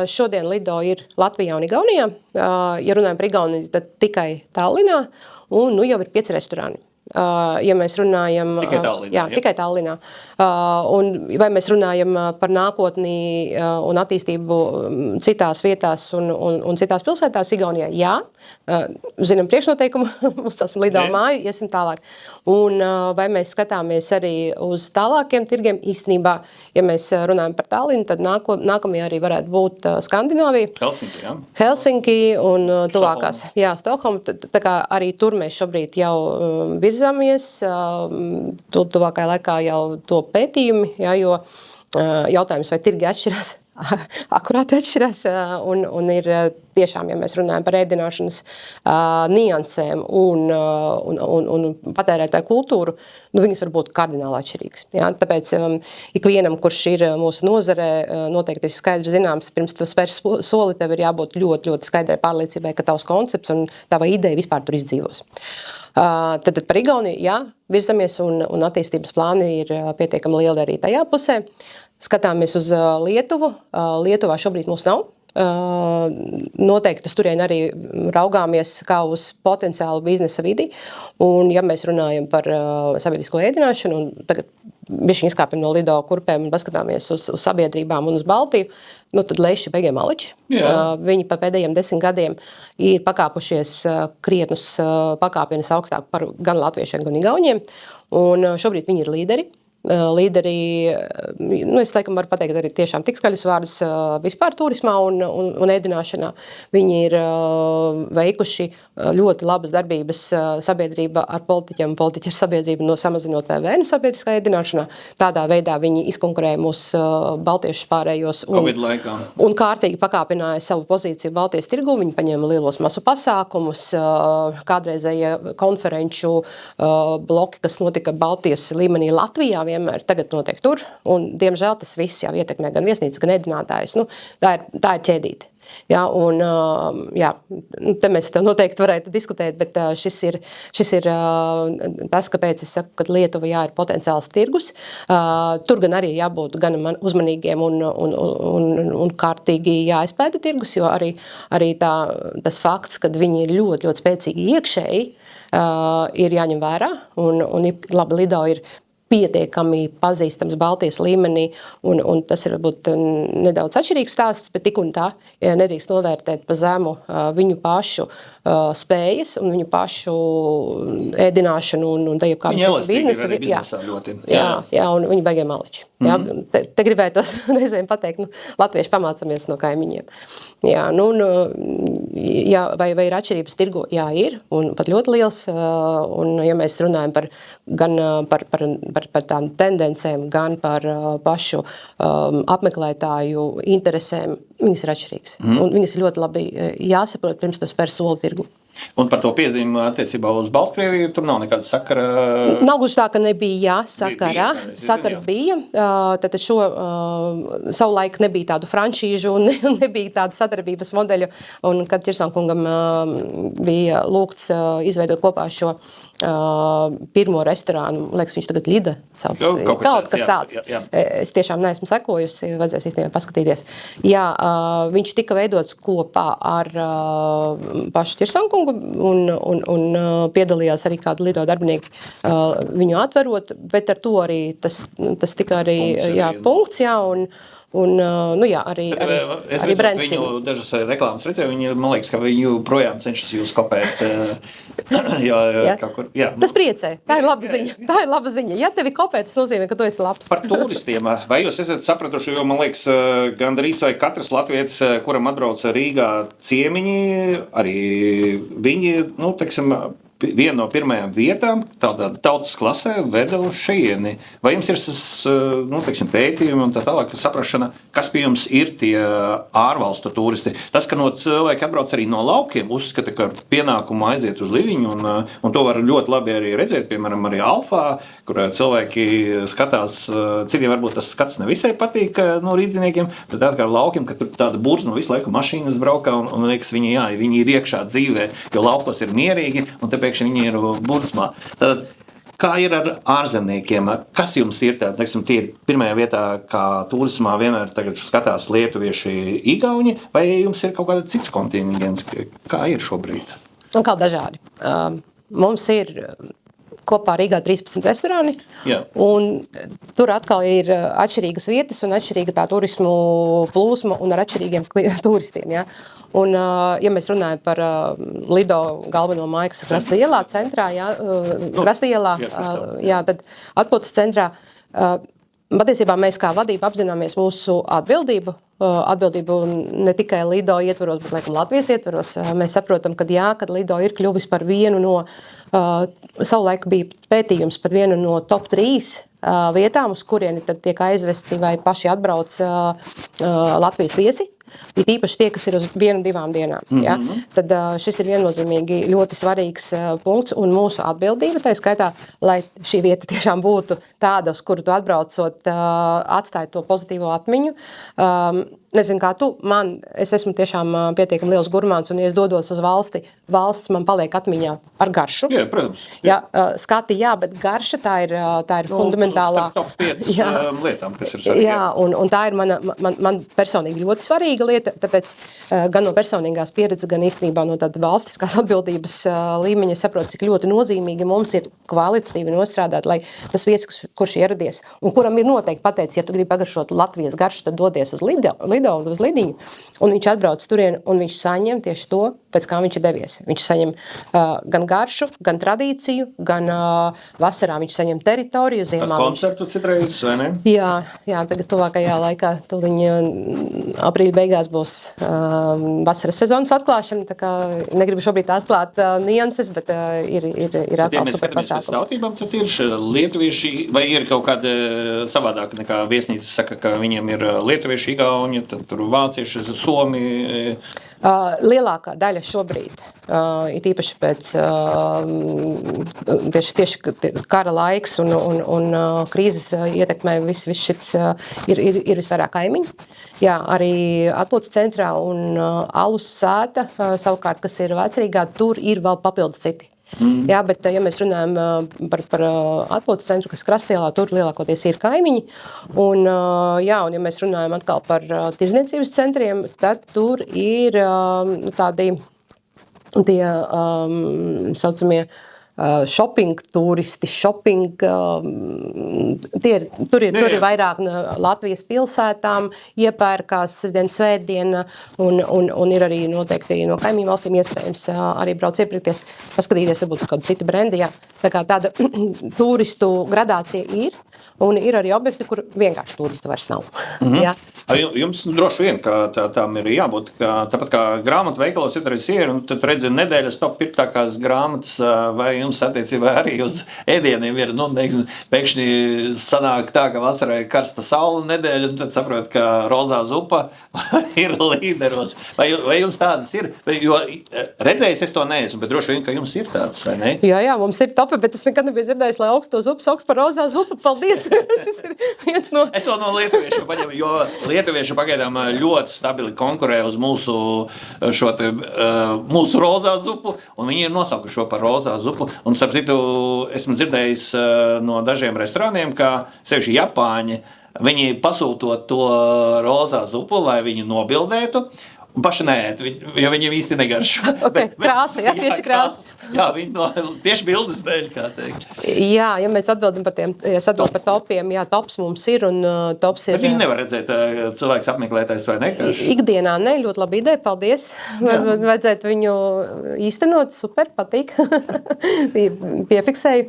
Šodien Lido ir Latvijā un Igaunijā. Ja runājam par Igauniju, tad tikai Tallinā, un jau ir 5 restorāni. Ja mēs runājam tikai Tallinā. Un vai mēs runājam par nākotni un attīstību citās vietās un citās pilsētās Igaunijā? Jā, zinām priekšnoteikumu, uzcelsim Lido māju, iesim tālāk. Un vai mēs skatāmies arī uz tālākiem tirgiem? Īstenībā, ja mēs runājam par Tallinu, tad nākamie arī varētu būt Skandināvija. Helsinki un tuvākās. Jā, Stokholma. Tā kā arī tur mēs šobrīd jau virzāmies, tuvākajā laikā jau to pētījumi, jo jautājums, vai tirgi atšķirās, akurāti atšķirās, un ir tiešām, ja mēs runājam par ēdināšanas niansēm un patērētāju kultūru, nu, viņas var būt kardināli atšķirīgas. Ja? Tāpēc ikvienam, kurš ir mūsu nozarē, noteikti ir skaidri zināms, pirms tu spēr soli, tev ir jābūt ļoti, ļoti skaidrai pārliecībai, ka tavs koncepts un tava ideja vispār tur izdzīvos. Tad par Igauniju, jā, virzamies un attīstības plāni ir pietiekami lieli arī tajā pusē. Skatāmies uz Lietuvu. Lietuvā šobrīd mums nav. Noteikti uz turieni arī raugāmies kā uz potenciālu biznesa vidi. Un, ja mēs runājam par sabiedrisko ēdināšanu, un tagad bišķiņ izkāpjam no Lido kurpēm un paskatāmies uz sabiedrībām un uz Baltiju, nu tad Leiši Begē Maliči. Viņi pa pēdējiem 10 gadiem ir pakāpušies krietnus pakāpienus augstāk par gan latviešiem, gan igauņiem. Un šobrīd viņi ir līderi. Līderi, nu es laikam varu pateikt arī tiešām tik skaļus vārdus vispār turismā un ēdināšanā. Viņi ir veikuši ļoti labas darbības sabiedrība ar politiķiem, politiķi ar sabiedrību no samazinot PVN sabiedriskā ēdināšanā. Tādā veidā viņi izkonkurēja mūs baltiešus pārējos un kārtīgi pakāpināja savu pozīciju Baltijas tirgu. Viņi paņēma lielos masu pasākumus, kādreizēja konferenču bloki, kas notika Baltijas līmenī Latvijā, vienmēr tagad notiek tur, un diemžēl tas viss jau ietekmē gan viesnīcas, gan ēdinātājus. Nu, tā ir ķēdīte. Ja, un, jā, te mēs noteikti varētu diskutēt, bet šis ir tas, kāpēc es saku, ka Lietuva jā, ir potenciāls tirgus. Tur gan arī jābūt gan uzmanīgiem un kārtīgi jāizpēta tirgus, jo arī tas fakts, ka viņi ir ļoti, ļoti spēcīgi iekšēji, ir jāņem vērā, un labi, Lido ir pietiekami pazīstams Baltijas līmenī, un tas ir varbūt nedaudz atšķirīgs stāsts, bet tik un tā nedrīkst novērtēt pa zemu viņu pašu spējas un viņu pašu ēdināšanu un tajā kādu citu biznesu. Viņi biznesā ļoti. Jā, un viņi Begē Maliči. Jā, te gribētos reizēm pateikt, nu, latvieši pamācamies no kaimiņiem. Jā, nu, jā, vai ir atšķirības tirgu? Jā, ir, un pat ļoti liels, un ja mēs runājam gan par tām tendencēm, gan par pašu apmeklētāju interesēm, viņas ir atšķirīgas. Un viņas ir ļoti labi jāsaprot, pirms to spēr soli tirgu. Un par to piezīmu attiecībā uz Baltkrieviju tur nav nekāda sakara? Nav gluži tā, ka nebija sakara. Sakars bija. Tad savulaik nebija tādu franšīžu un nebija tādu sadarbības modeļu. Un kad Ķirsonkungam bija lūgts izveidot kopā šo pirmo restorānu, liekas, viņš tagad Lida sauc. Kaut kas tāds. Jā. Es tiešām neesmu sekojusi, vajadzēs īstenībā paskatīties. Jā, viņš tika veidots kopā ar pašu Ķirsonkungu un piedalījās arī kādu Lido darbinieki viņu atverot, bet ar to arī tas tika arī punkts, jā, un nu jā, arī Brents. Viņu dažas reklāmas redzēju, viņi, man liekas, ka viņu projām cenšas jūs kopēt. Jā. Kaut kur, jā. Tas priecē. Tā ir laba ziņa. Ja tevi kopē, tas nozīmē, ka tu esi labs. Par turistiem. Vai jūs esat sapratuši, jo man liekas, gandrīz vai katrs latvietis, kuram atbrauc Rīgā ciemiņi, arī viņi, nu, teiksim, viena no pirmajām vietām, tādā tautas klasē, veda uz šejieni. Vai jums ir nu, teiksim, pētījumi un tā tālāk saprašana, kas pie jums ir tie ārvalstu turisti? Tas, ka no cilvēki atbrauc arī no laukiem, uzskata, ka pienākumu aiziet uz Liviņu, un to var ļoti labi arī redzēt, piemēram, arī Alfā, kur cilvēki skatās, citiem varbūt tas skats nevisai patīk no rīdziniekiem, bet tā kā ar laukiem, ka tur tāda burzma visu laiku mašīnas braukā, un liekas, viņi ir iekšā dzīvē, jo laukos ir mierīgi, un tāpēc viņi ir burzmā. Tad, kā ir ar ārzemniekiem? Kas jums ir tā? Teiksim, tie ir pirmajā vietā, kā turismā vienmēr tagad skatās lietuvieši, igauņi, vai jums ir kaut kāda cits kontingents? Kā ir šobrīd? Un kā dažādi. Mums ir kopā Rīgā 13 restorāni, un tur atkal ir atšķirīgas vietas un atšķirīga tā turismu plūsma un ar atšķirīgiem turistiem. Ja? Un, ja mēs runājam par Lido galveno māju, kas ir Krasta ielā centrā, tad atpūtas centrā, patiesībā mēs kā vadība apzināmies mūsu atbildību ne tikai Lido ietvaros, bet laikam Latvijas ietvaros. Mēs saprotam, ka kad Lido ir kļuvis par vienu no, savulaik bija pētījums par vienu no top 3 vietām, uz kurieni tad tiek aizvesti vai paši atbrauc Latvijas viesi. ir īpaši tie, kas ir uz 1-2 dienām. Ja? Tad šis ir viennozīmīgi ļoti svarīgs punkts un mūsu atbildība, tā skaitā, lai šī vieta tiešām būtu tāda, uz kuru tu atbraucot, atstāja to pozitīvo atmiņu. Nezinu, kā tu, es esmu tiešām pietiekami liels gurmāns, un, ja es dodos uz valsts man paliek atmiņā ar garšu. Jā, protams. Jā, skati, jā, bet garša tā ir fundamentālā. Top 5 lietām, kas ir svarīgi. Jā, un tā ir man personīgi ļoti svarīga lieta, tāpēc gan no personīgās pieredzes, gan īstenībā no tāda valstiskās atbildības līmeņa saprotu, cik ļoti nozīmīgi mums ir kvalitatīvi nostrādāt, lai tas viesis, kurš ieradies, un kuram ir noteikti pateicis, ja tu gribi pagaršot Latvijas garšu, tad dodies uz uz Lidiņu, un viņš atbrauc turien, un viņš saņem tieši to, pēc kā viņš ir devies. Viņš saņem gan garšu, gan tradīciju, gan vasarā viņš saņem teritoriju, ziemā koncertu citreiz, vai ne? Jā, tagad tuvākajā laikā tuliņ aprīļa beigās būs vasaras sezonas atklāšana, tā kā negribu šobrīd atklāt nianses, bet ir atkal super pasākums. Ja mēs tautībām, tad ir lietuvieši, vai ir kaut kāda savādāk nekā viesnīcas saka, ka viņiem ir lietuvieši, igauņi, tad tur vācieši, somi. Lielākā daļa šobrīd, ir īpaši pēc tieši kara laiks un krīzes ietekmē viss šits ir visvairāk kaimiņi. Jā, arī atpūtas centrā un alus sēta, savukārt, kas ir Vecrīgā, tur ir vēl papildus citi. Jā, bet ja mēs runājam par atpūtas centru, kas Krastielā, tur lielākoties ir kaimiņi, un ja mēs runājam atkal par tirdzniecības centriem, tad tur ir tādi tie saucamie shopping turisti, tur ir vairāk Latvijas pilsētām, iepērkās sestdien, svētdien, un ir arī noteikti no kaimiņu valstīm iespējams arī brauc iepirkties, paskatīties varbūt kādu citu brendi. Jā. Tā kā tāda turistu gradācija ir, un ir arī objekti, kur vienkārši turistu vairs nav. Jā. Jums droši vien, ka tām ir jābūt, tāpat kā grāmatu veikalos citreiz ir, un tad redzi nedēļas top pirktākās grāmatas, vai jums attiecībā arī uz ēdieniem ir, pēkšņi sanāk tā, ka vasarā ir karsta saula nedēļa, un tad saprot, ka rozā zupa ir līderos. Vai jums tādas ir? Jo redzējis es to neesmu, bet droši vien, ka jums ir tādas, vai ne? Jā, mums ir topi, bet es nekad nebiju dzirdējis, lai augsto zupu sauc par rozā zupu. Paldies! Šis ir viens no... Es to no lietuviešu paņemu, jo lietuvieši pagaidām ļoti stabili konkurē uz mūsu rozā zupu, un viņi ir nosaukuši šo par rozā zupu. Un, starp citu, esmu dzirdējis no dažiem restorāniem, ka sevišķi Japāņi, viņi pasūtot to rozā zupu, lai viņu nobildētu, un paši neēt, jo viņiem īsti negaršo. Krāsa, jā, tieši krāsa. Jā, viņi tieši bildes dēļ, kā teikt. Jā, ja mēs atbildam par topiem, jā, tops mums ir, un tops ir... Bet viņi nevar redzēt cilvēks apmeklētājs vai ne? Ikdienā ne, ļoti labi ideja, paldies. Vajadzētu viņu īstenot, super, patīk. Piefiksēju.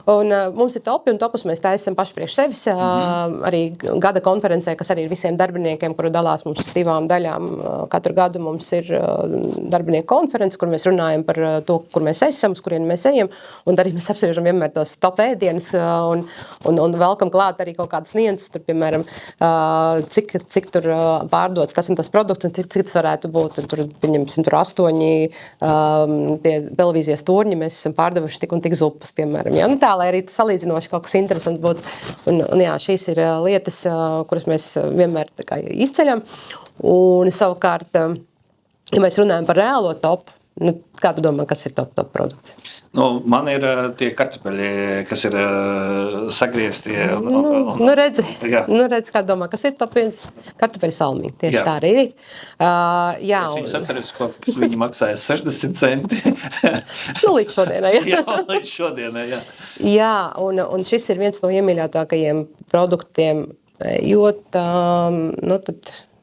Un mums ir topi, un topus mēs taisam paši priekš sevis. Arī gada konferencē, kas arī ir visiem darbiniekiem, kuru dalās mums uz 2 daļām. Katru gadu mums ir darbinieku konference, kur mēs runājam par to, kur mēs esam, uz kurien mēs ejam, un arī mēs apspriežam vienmēr tos top ēdienas, un velkam klāt arī kaut kādas nianses, tur, piemēram, cik tur pārdots tas un tas produkts, un cik tas varētu būt. Tur, pieņemsim, tur 8 tie televīzijas torņi, mēs esam pārdevuši tik un tik zupas, piemēram. Ja? Tā, lai arī salīdzinoši kaut kas interesants būtu. Un jā, šīs ir lietas, kuras mēs vienmēr tā kā izceļam. Un savukārt, ja mēs runājam par reālo topu, kā tu domā, kas ir top produkts? Man ir tie kartupeļi, kas ir sagrieztie. Redzi, kā domā, kas ir top 1? Kartupeļi salmiņi, tieši tā arī ir. Jā, es viņus atceros, ko viņi maksāja 60 centi. Līdz šodienai, jā. Jā, līdz šodienai, jā. Jā, un šis ir viens no iemīļotākajiem produktiem, jo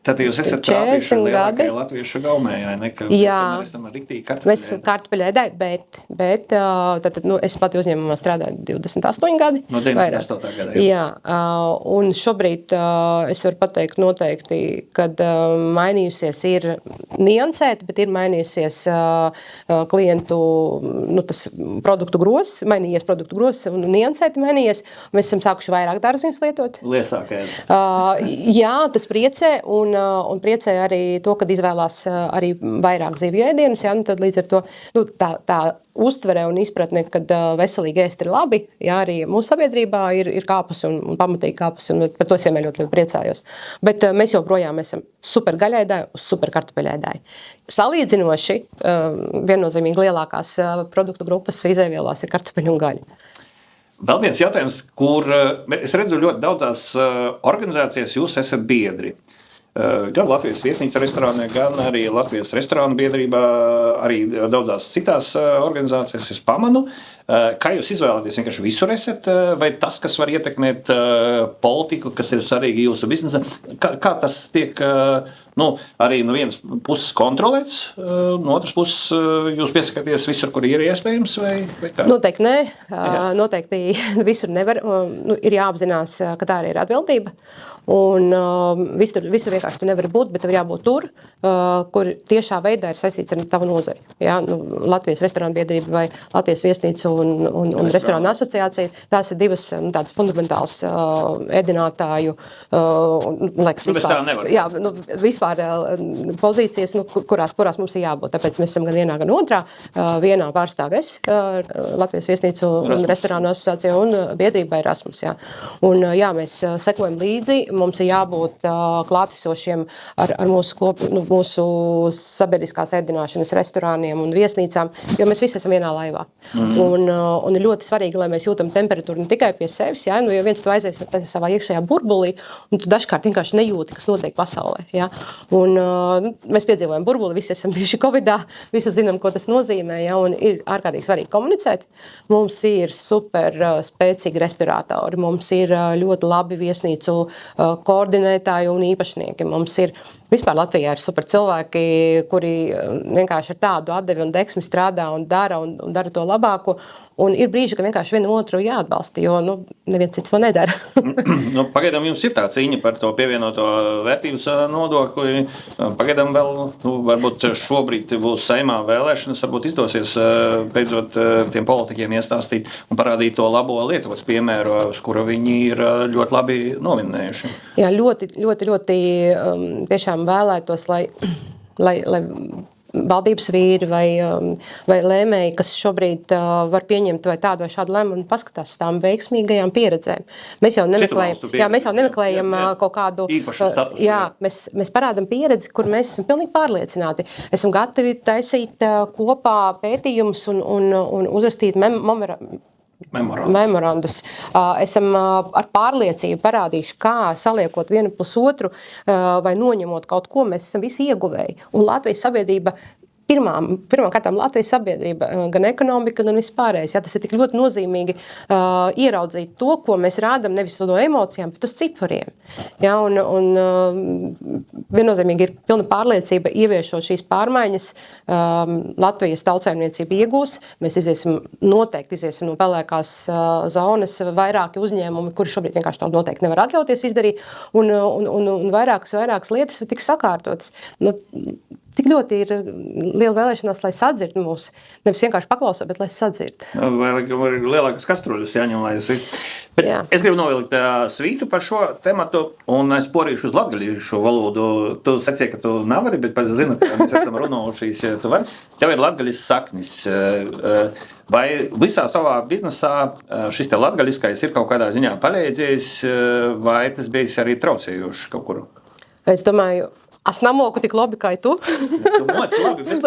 Tad jūs esat trāpījuši lielākajā latviešu gaumē, ne? Jā, mēs esam riktīgi kartupeļēdi. Mēs esam kartupeļēdāji, bet es pati uzņēmumā strādāju 28 gadi. No 98. gada. Jā, un šobrīd es varu pateikt noteikti, kad mainījusies ir niansēti, bet ir mainījusies klientu, tas produktu grozs, mainījies produktu grozs un niansēti mainījies. Mēs esam sākuši vairāk dārziņus lietot. Liesākais. Jā, tas priecē, un un priecē arī to, kad izvēlās arī vairāk zivju ēdienus, jā, nu tad līdz ar to tā uztvere un izpratne, kad veselīgi ēst ir labi, jā, arī mūsu sabiedrībā ir kāpus un pamatīgi kāpus, un par to es vienmēr ļoti priecājos. Bet mēs joprojām esam super gaļēdāji un super kartupeļēdāji. Salīdzinoši viennozīmīgi lielākās produktu grupas izēvielās ir kartupeļi un gaļa. Vēl viens jautājums, kur es redzu ļoti daudzās organizācijas jūs esat biedri. Gan Latvijas viesnīca restorānā, gan arī Latvijas restorānu biedrībā, arī daudzās citās organizācijas es pamanu. Kā jūs izvēlaties? Vienkārši visur esat? Vai tas, kas var ietekmēt politiku, kas ir svarīgi jūsu biznesa, kā tas tiek arī no vienas puses kontrolēts, no otras puses jūs piesakaties visur, kur ir iespējams? Vai kā? Noteikti nē, noteikti visur nevar. Ir jāapzinās, ka tā arī ir atbildība. Un visur vienkārši tu nevari būt, bet tev jābūt tur, kur tiešā veidā ir saistīts ar tavu nozari. Ja? Latvijas restorānu biedrība vai Latvijas viesnīcu un restorānu asociācija, tās ir divas tādas fundamentālas ēdinātāju, liekas, vispār pozīcijas, kurās mums ir jābūt. Tāpēc mēs esam gan vienā, gan otrā. Vienā pārstāvēs Latvijas viesnīcu un restorānu asociācija un biedrība Erasmus. Ja? Un jā, mēs sekojam līdzi. Mums ir jābūt klātesošiem ar mūsu sabiedriskās ēdināšanas restorāniem un viesnīcām, jo mēs visi esam vienā laivā. Un ir ļoti svarīgi, lai mēs jūtam temperatūru ne tikai pie sevis, ja? Jo viens tu aizies savā iekšējā burbulī, un tu dažkārt vienkārši nejūti, kas notiek pasaulē. Ja? Un mēs piedzīvojam burbuli, visi esam bijuši Covidā, visi zinām, ko tas nozīmē, ja? Un ir ārkārtīgi svarīgi komunicēt. Mums ir super spēcīgi restaurātori, mums ir ļoti labi viesnīcu koordinētāji un īpašnieki. Mums ir vispār Latvijā ir super cilvēki, kuri vienkārši ar tādu atdevi un deksmi strādā un dara to labāko. Un ir brīži, ka vienkārši vienu otru jāatbalsta, jo neviens cits to nedara. Pagaidām jums ir tā cīņa par to pievienoto vērtības nodokli. Pagaidām vēl, varbūt šobrīd būs Saeimā vēlēšanas, varbūt izdosies beidzot tiem politiķiem iestāstīt un parādīt to labo Lietuvas piemēru, uz kuru viņi ir ļoti labi novinnējuši. Jā, ļoti tiešām vēlētos, lai valdības vīri vai lēmēji, kas šobrīd var pieņemt vai tādu vai šādu lēmumu un paskatās uz tām veiksmīgajām pieredzēm. Mēs jau nemeklējam kaut kādu īpašu statusu. Jā, mēs parādam pieredzi, kur mēs esam pilnīgi pārliecināti. Esam gatavi taisīt kopā pētījumus un uzrakstīt memorandus. Esam ar pārliecību parādījuši, kā saliekot vienu plus otru vai noņemot kaut ko, mēs esam visi ieguvēji. Un Latvijas sabiedrība, pirmkārtām Latvijas sabiedrība, gan ekonomika, gan vispārējais. Jā, tas ir tik ļoti nozīmīgi ieraudzīt to, ko mēs rādam nevis no emocijām, bet uz cipariem. Jā, un viennozīmīgi ir pilna pārliecība ieviešot šīs pārmaiņas. Latvijas tautsaimniecība iegūs. Mēs noteikti iziesim no pelēkās zonas vairāki uzņēmumi, kuri šobrīd vienkārši tā noteikti nevar atļauties izdarīt. Un vairākas lietas tiks sakārtotas. Tik ļoti ir liela vēlēšanās, lai sadzird mūs. Nevis vienkārši paklausot, bet lai sadzird. Vai lielākas kastruļus jāņem, lai es gribu novilkt svītu par šo tematu, un es porīšu uz latgalīšu valodu. Tu sacīji, ka tu nevari, bet zinu, ka mēs esam runājušies, ja tu vari. Tev ir latgalis saknis. Vai visā savā biznesā šis te latgaliskais ir kaut kādā ziņā palīdzējis, vai tas bijis arī traucējoši kaut kur? Es domāju, es nemoku tik labi, kā tu. Tu moci labi, bet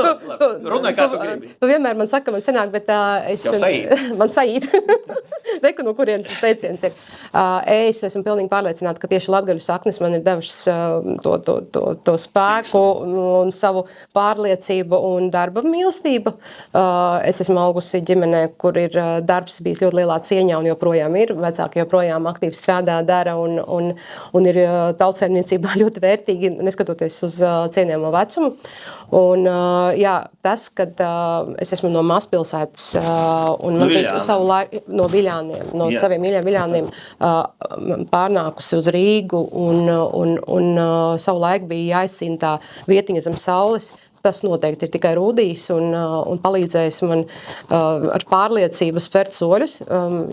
runāj, kā tu gribi. Tu vienmēr man saka, man senāk, bet man saīt. Reku, no kurienes tas teiciens ir. Es esmu pilnīgi pārliecināta, ka tieši latgaļu saknes man ir devušas to spēku un savu pārliecību un darba mīlestību. Es esmu augusi ģimenē, kur ir darbs bijis ļoti lielā cieņā un joprojām ir. Vecāki joprojām aktīvi strādā, dara un ir tautsaimniecībā ļoti vērtīgi, neskatoties uz cienījamo vecumu. Un jā, tas, kad es esmu no mazpilsētas un man savu laiku no Viļāniem, no saviem mīļiem Viļāniem pārnākusi uz Rīgu un savu laiku bija jāizcīna tā vietiņa zem saules, tas noteikti ir tikai rūdījis un palīdzējis man ar pārliecību spērt soļus.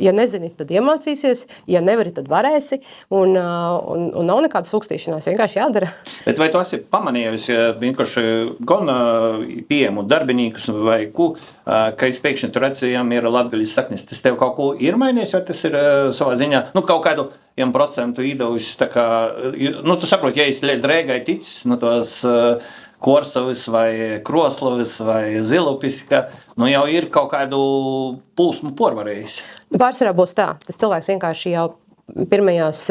Ja nezini, tad iemācīsies, ja nevari, tad varēsi, un nav nekāda sūkstīšanās, vienkārši jādara. Bet vai tu esi pamanījusi, ja vienkārši gan pieejamot darbinīkus vai ko, ka es pēkšņi tur redzējām ir latgaļas saknis, tas tev kaut ko ir mainījis, vai tas ir savā ziņā, kaut kādu 1% īdavis, tā kā, tu saproti, ja es līdz Rēgai ticis, tos Korsovis vai Kroslovis vai Zilupis, ka jau ir kaut kādu pulsmu porvarējis. Pārsvarā būs tā, tas cilvēks vienkārši jau pirmajās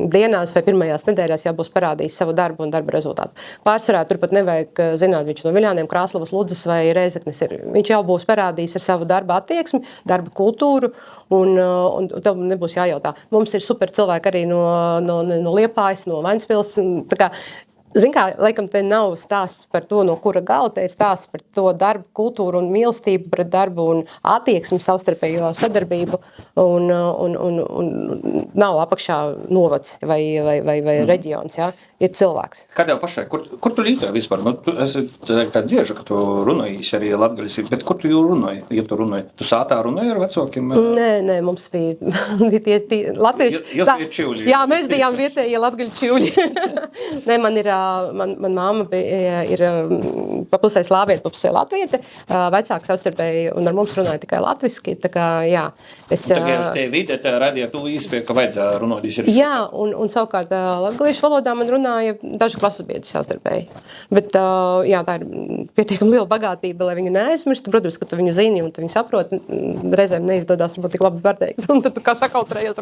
dienās vai pirmajās nedēļās jau būs parādījis savu darbu un darba rezultātu. Pārsvarā turpat nevajag zināt, viņš no Viļāniem, Krāslavas, Ludzas vai Rēzeknes ir. Viņš jau būs parādījis ar savu darba attieksmi, darba kultūru, un tev nebūs jājautā. Mums ir super cilvēki arī no Liepājas, no Ventspils. Tā kā, zin kā, laikam te nav stāsts par to, no kura gala, te ir stāsts par to darbu kultūru un mīlestību pret darbu un attieksmi savstarpējo sadarbību un nav apakšā novads vai reģions, jā, ir cilvēks. Kā tev pašai, kur tu rītoji vispār? Tu esi kā dzieža, ka tu runājīsi arī latgaļas, bet kur tu jau runāji, ja tu runāji? Tu sātā runāji ar vecākiem? Nē, mums bija tie latvieši. Jūs bija čivļi. Jā, mēs bijām vietējie latgaļu čivļi. Nē, man mamma ir pa pusē slāvieta, pa pusē latvieta, vecāki savstarpēji un ar mums runāja tikai latviski, tā kā, jā. Tagad uz te vide, tā radīja tu īspēju, ka vajadzēja runāt arī. Jā, un savukārt latgaliešu valodā man runāja daži klases biedri savstarpēji. Bet, jā, tā ir pietiekami liela bagātība, lai viņu neaizmirstu. Protams, ka tu viņu zini un tu viņu saproti, reizēm neizdodas varbūt tik labi pateikt. Un tad tu kā sakautrējies,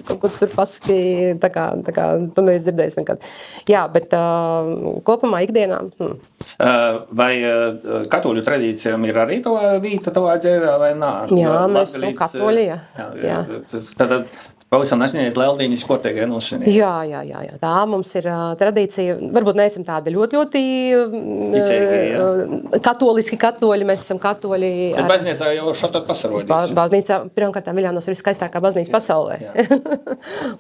kaut ko tur pasaki, tā kā tu neesi dzirdējis nekad. Jā, bet kopumā ikdienā. Vai katoļu tradīcijām ir arī tavā vīta, tavā dzīvē vai nā? Jā, mēs esam katoļi, jā. Tad pavisam nesniet Leldīņas kortēgai nosinīt. Jā. Tā mums ir tradīcija. Varbūt neesam tādi ļoti katoliski katoļi. Mēs esam katoļi. Bet baznīcā jau šādi pasarodīs. Baznīcā, pirmkārt, Viļānos ir viskaistākā baznīca pasaulē.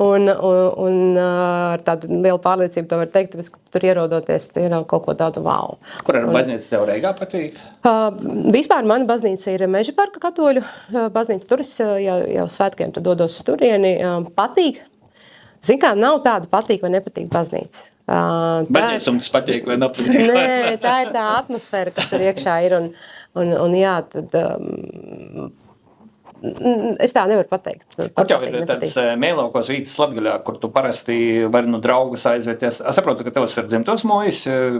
un ar tādu lielu pārliecību to var teikt, tāpēc, ka tur ierodoties, tie ir kaut ko tādu wow. Kur ar baznīca tev Reigā patīk? Vispār mana baznīca ir Meža parka katoļu baznīca. Tur es jau svētkiem tad dodos uz turieni. Patīk. Zin kā, nav tāda patīk vai nepatīk baznīca. Baznīca mums patīk vai nepatīk? Nē, tā ir tā atmosfēra, kas tur iekšā ir. Un jā, tad es tā nevaru pateikt. Kur tev ir tāds mēlaukos vītas Latgaļā, kur tu parasti vari no draugus aizvieties? Es saprotu, ka tevs ir dzimtos mojas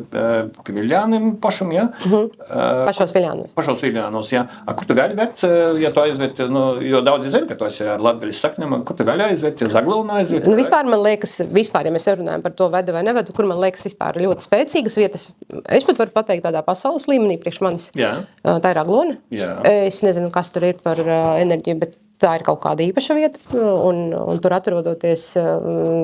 pie Viļānim pašam, jā? Pašos Viļānos. Pašos Viļānos, jā. Kur tu gaļi vec, ja tu aizvieti, jo daudzi zina, ka tu esi ar Latgaļas sakņam, kur tu gaļi aizvieti, Zaglūnu aizvieti? Vispār man liekas, ja mēs runājam par to vedu vai nevedu, kur man liekas vispār ļoti spēcīgas vietas, es pat varu pateikt tādā pasaules līmenī priekš manis. Jā. Tā ir Aglona. Jā. Es nezinu, kas tur ir par enerģiju, bet tā ir kaut kāda īpaša vieta, un tur atrodoties.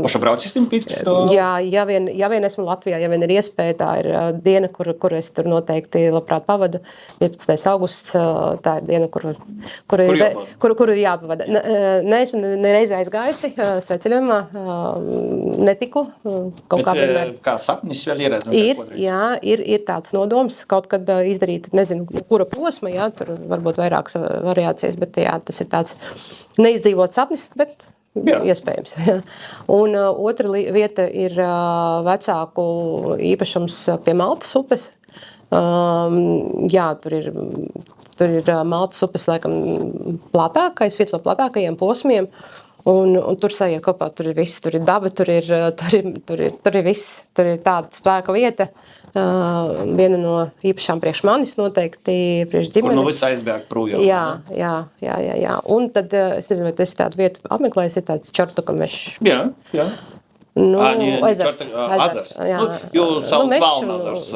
Paša braucistim 15. Jā, ja vien esmu Latvijā, ja vien ir iespēja, tā ir diena, kur es tur noteikti labprāt pavadu. 15. augusts, tā ir diena, kuru jāpavada. Neesmu nereiz aizgājusi sveceļojumā, netiku. Kaut kā vienmēr. Kā sapnis vēl ir tāds nodoms kaut kad izdarīt, nezinu, kura posma, jā, tur varbūt vairākas variācijas, bet jā, tas ir tāds neizdzīvot sapnis, bet iespējams. Jā. Un otra vieta ir vecāku īpašums pie Maltas upes. Jā, tur ir Maltas upes laikam platākais, viens no platākajiem posmiem. Un tur sajiet kopā, tur ir viss, tur ir daba, tur ir viss, tur ir tāda spēka vieta. Viena no īpašām priekš manis noteikti, priekš ģimenes. Kur no viss aizbēg projām. Jā. Un tad, es nezinu, vai tu esi tādu vietu apmeklējis, ir tāds Čortukamešs. Jā. Ezers. Jūs sauc Valnazars.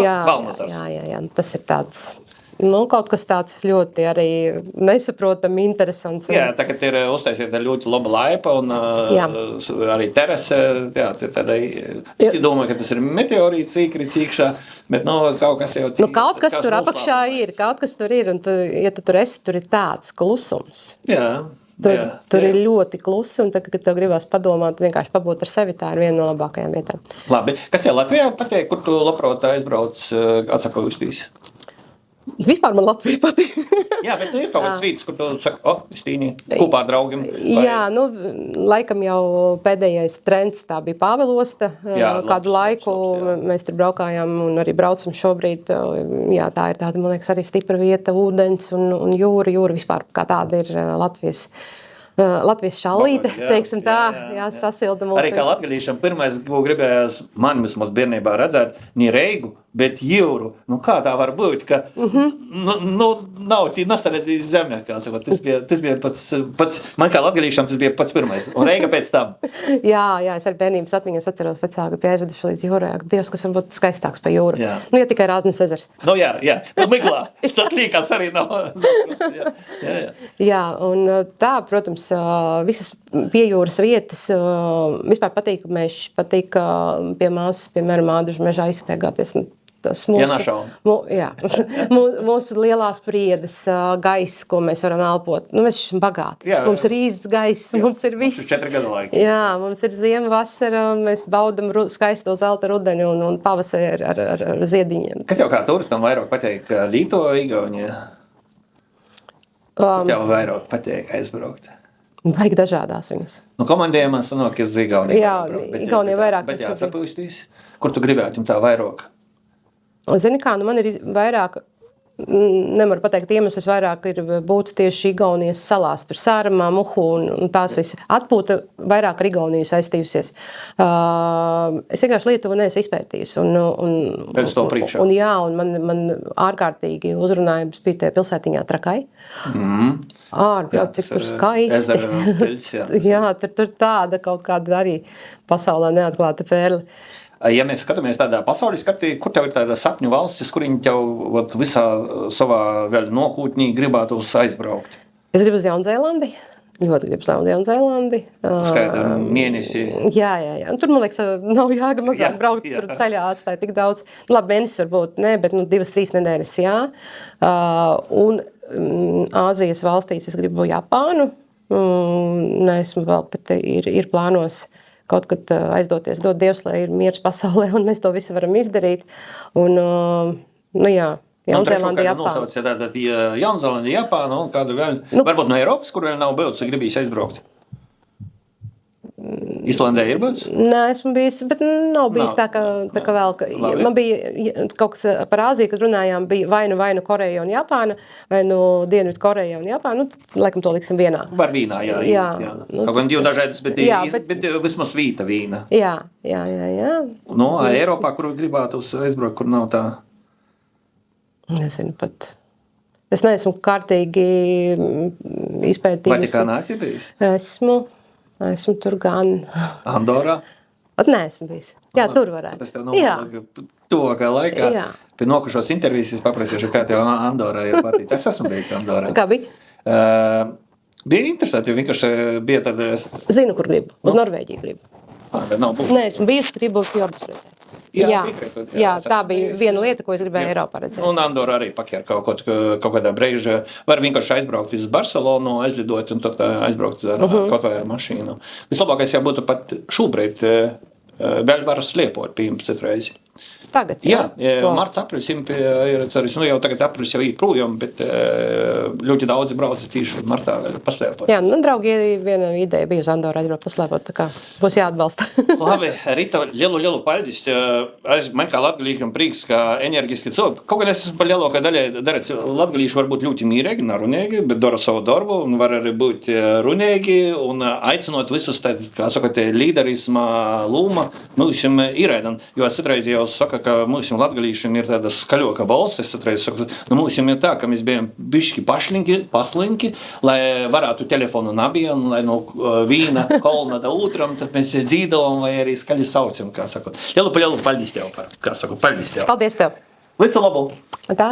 Valnazars. Jā. Tas ir tāds... kaut kas tāds ļoti arī nesaprotam, interesants. Jā, tagad ir uztaisīta ļoti laba laipa un arī terase. Jā, es domāju, ka tas ir meteorīts īkrits iekšā, bet kaut kas jau... Kaut kas tur apakšā ir, un ja tu tur esi, tur ir tāds klusums. Jā. Tur ir ļoti klusi, un tad, kad tev gribās padomāt, vienkārši pabūt ar sevi, tā ir viena no labākajām vietām. Labi. Kas tev Latvijā patīk, kur tu labprāt aizbrauc atsakojustīs? Vispār man Latvija patīk. Jā, bet ir kaut kāds vīds, kur tu saki, Stīni, kopā ar draugiem. Jā, laikam jau pēdējais trends tā bija Pāvelosta. Kādu laiku mēs tur braukājām un arī braucam šobrīd. Jā, tā ir tāda, man liekas, arī stipra vieta, ūdens un jūra. Jūra vispār kā tāda ir Latvijas šallīte, teiksim tā, sasilda mūsu. Arī kā latgalīšam pirmais, ko gribējās man vismaz bērnībā redzēt, ne Reigu, bet jūru. Kā tā var būt, ka nav tī nasaredzīs zemē, kā sakot. Tas bija pats, man kā latgalīšam tas bija pats pirmais, un Reiga pēc tam. Jā, es ar bērnības atmiņas atceros vecāku pie aizveduši līdz jūrai. Dievs, kas var būt skaistāks pa jūru. Jā. Ja tikai Rāznes ezers. Jā, miglā. Tad līkās arī nav. Jā, un tā, protams, visas piejūras vietas vispār patīk mežs, patīk pie māsas, piemēram, Ādužu mežā izstaigāties. Tas mūsu lielās priedes gaiss, ko mēs varam elpot. Mēs esam bagāti. Mums ir īsts gaiss, mums ir viss. Mums ir 4 gadu laiki. Jā, mums ir ziema, vasara, mēs baudam skaisto zelta rudeni un pavasari ar ziediņiem. Kas tev kā turistam vairāk patīk? Lietuva, Igaunija? Tev vairāk patīk aizbraukt? Vajag dažādās viņas. Komandējumā sanāk, ka Igaunija. Jā, Igaunija vairāk. Bet jāatsapūstīs. Kur tu gribētu tā vairāk? Zini kā, man ir vairāk, nevaru pateikt iemesls, vairāk ir būts tieši Igaunijas salās, tur Sārmā, Muhu un tās visi. Atpūta vairāk ar Igauniju saistījusies. Es vienkārši Lietuvu neesmu izpētījusi. Pēc to priekšā. Un man ārkārtīgi uzrunājums bija tie pilsētiņā Trakai. Cik tur skaisti. Ezera pils, jā, tur tāda kaut kāda arī pasaulē neatklāta pērle. Ja mēs skatāmies tādā pasaules skatī, kur tev ir tāda sapņu valstis, kur viņi tev visā savā vēl nokūtnī gribētu aizbraukt? Es gribu uz Jaunzēlandi. Ļoti gribu uz Jaunzēlandi. Skaidru mēnesi. Jā. Un tur, man liekas, nav jāga mazāk braukt, tur ceļā atstāja tik daudz. Labi, mēnesis varbūt ne, bet 2-3 nedēļas jā. Un Āzijas valstīs es gribu Japānu. Neesmu vēl, bet ir plānos kaut kad aizdoties, dot Dievs, lai ir miers pasaulē, un mēs to visu varam izdarīt. Un, jā, Jaunzēlanda, Japāna. Nosauc, tātad Jaunzēlanda, Japāna un kādu vēl, varbūt no Eiropas, kur vēl nav bijis, gribīs aizbraukt. Islandē ir bijis? Nē, esmu bijis, bet nav bijis tā kā vēl. Man bija kaut kas par Āziju, kad runājām, bija vai nu Koreja un Japāna, vai nu Dienvidu Koreja un Japāna. Laikam to liksim vienā. Var vīnā, jā. Kaut gan divi dažādas, bet vismaz vīta vīna. Jā. Eiropā, kur gribētu aizbraukt, kur nav tā? Nezinu pat. Es neesmu kārtīgi izpētījusi. Vatikānā esi bijis? Esmu tur gan. Andorā? Neesmu bijis. Jā, tur varētu. Tas tev nav tuvākā laikā. Jā. Pie nokušos intervijas es paprasīšu, kā tev Andorā ir patīk. Es esmu bijis Andorā. Kā bija? Bija interesanti, jo vienkārši bija tad... Zinu, kur gribu. Uz Norvēģiju gribu. Bet nav būs. Nē, esmu bijusi, gribu fjordus redzēt. Jā, tā bija viena lieta, ko es gribēju Eiropā redzēt. Un Andorra arī pakjāra kaut kādā brīžā. Var vienkārši aizbraukt uz Barcelonu, aizlidot un tad aizbraukt kaut vai ar mašīnu. Vislabākais jau būtu pat šobrīd vēl var sliepot pirms citreizi. Tagad, jā, marts, aprīlis ir ceris, jau tagad aprīlis jau ir projām, bet ļoti daudzi brauca tīši martā paslēpot. Jā, draugi, viena ideja bija uz Andoru aizbraukt paslēpot, tā kā būs jāatbalsta. Labi, Rita, lielu paldies. Man kā latgalīkam prieks, kā enerģiski cilvēki. Kaut gan es par lielākai daļai darīt, latgalīši var būt ļoti mīrēgi, narunēgi, bet dara savu darbu un var arī būt runēgi un aicinot visus, kā sakot, līderisma lūma, mums ir ēdan, jo es citreiz jau saka, ka mums latgalīšiem ir tāda skaļoka balss. Es citreiz saku, mums ir tā, ka mēs bijām bišķi paslinki, lai varētu telefonu nabijam, lai no vīna kolna da otram, tad mēs dzīdojam vai arī skaļi saucam, kā sakot. Lielu paldies tev par, kā sakot, paldies tev. Paldies tev. Visu labu. Tā.